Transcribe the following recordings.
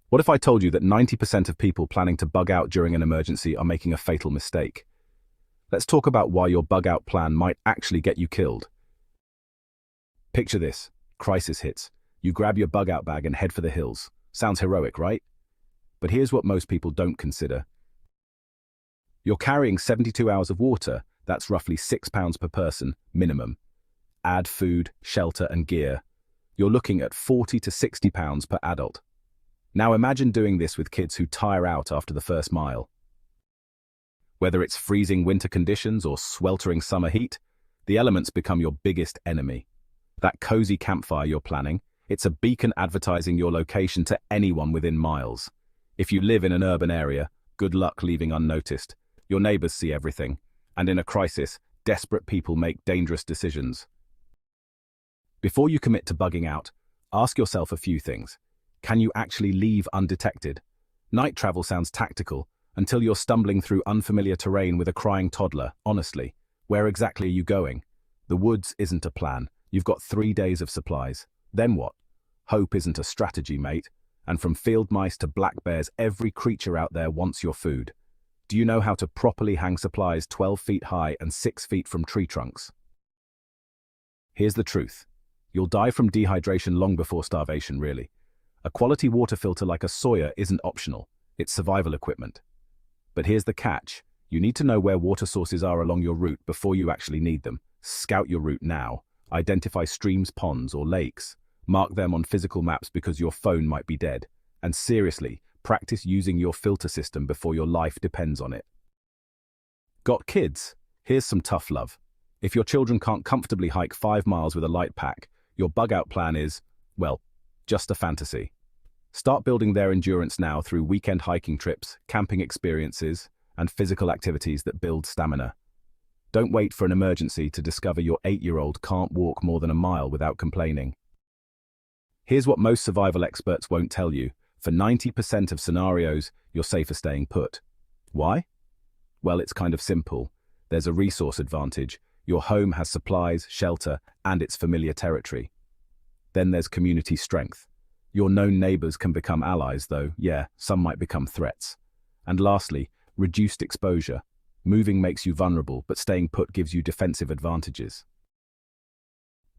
What if I told you that 90% of people planning to bug out during an emergency are making a fatal mistake? Let's talk about why your bug out plan might actually get you killed. Picture this. Crisis hits. You grab your bug out bag and head for the hills. Sounds heroic, right? But here's what most people don't consider. You're carrying 72 hours of water. That's roughly £6 per person, minimum. Add food, shelter, and gear. You're looking at £40 to £60 per adult. Now imagine doing this with kids who tire out after the first mile. Whether it's freezing winter conditions or sweltering summer heat, the elements become your biggest enemy. That cozy campfire you're planning, it's a beacon advertising your location to anyone within miles. If you live in an urban area, good luck leaving unnoticed. Your neighbors see everything, and in a crisis, desperate people make dangerous decisions. Before you commit to bugging out, ask yourself a few things. Can you actually leave undetected? Night travel sounds tactical, until you're stumbling through unfamiliar terrain with a crying toddler. Honestly, where exactly are you going? The woods isn't a plan. You've got 3 days of supplies. Then what? Hope isn't a strategy, mate. And from field mice to black bears, every creature out there wants your food. Do you know how to properly hang supplies 12 feet high and 6 feet from tree trunks? Here's the truth. You'll die from dehydration long before starvation, really. A quality water filter like a Sawyer isn't optional. It's survival equipment. But here's the catch. You need to know where water sources are along your route before you actually need them. Scout your route now. Identify streams, ponds, or lakes. Mark them on physical maps because your phone might be dead. And seriously, practice using your filter system before your life depends on it. Got kids? Here's some tough love. If your children can't comfortably hike 5 miles with a light pack, your bug-out plan is, well, just a fantasy. Start building their endurance now through weekend hiking trips, camping experiences, and physical activities that build stamina. Don't wait for an emergency to discover your 8-year-old can't walk more than a mile without complaining. Here's what most survival experts won't tell you. For 90% of scenarios, you're safer staying put. Why? Well, it's kind of simple. There's a resource advantage. Your home has supplies, shelter, and it's familiar territory. Then there's community strength. Your known neighbors can become allies, though, yeah, some might become threats. And lastly, reduced exposure. Moving makes you vulnerable, but staying put gives you defensive advantages.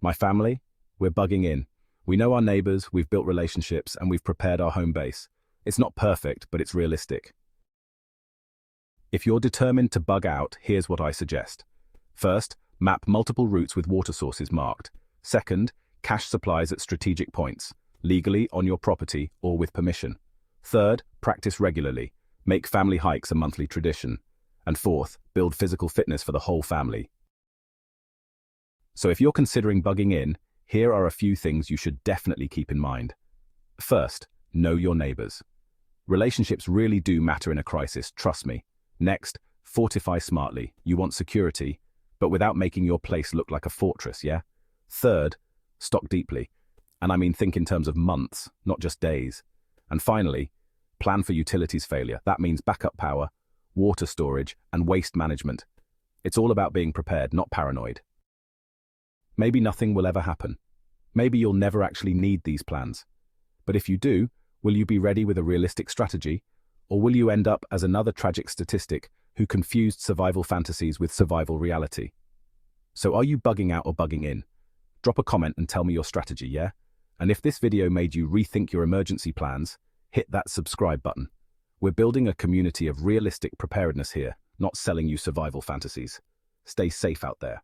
My family, we're bugging in. We know our neighbors, we've built relationships, and we've prepared our home base. It's not perfect, but it's realistic. If you're determined to bug out, here's what I suggest. First, map multiple routes with water sources marked. Second, cache supplies at strategic points, legally on your property or with permission. Third, practice regularly. Make family hikes a monthly tradition. And fourth, build physical fitness for the whole family. So if you're considering bugging in, here are a few things you should definitely keep in mind. First, know your neighbors. Relationships really do matter in a crisis, trust me. Next, fortify smartly. You want security, but without making your place look like a fortress, yeah? Third, stock deeply. And I mean think in terms of months, not just days. And finally, plan for utilities failure. That means backup power, water storage, and waste management. It's all about being prepared, not paranoid. Maybe nothing will ever happen. Maybe you'll never actually need these plans. But if you do, will you be ready with a realistic strategy? Or will you end up as another tragic statistic who confused survival fantasies with survival reality? So are you bugging out or bugging in? Drop a comment and tell me your strategy, yeah? And if this video made you rethink your emergency plans, hit that subscribe button. We're building a community of realistic preparedness here, not selling you survival fantasies. Stay safe out there.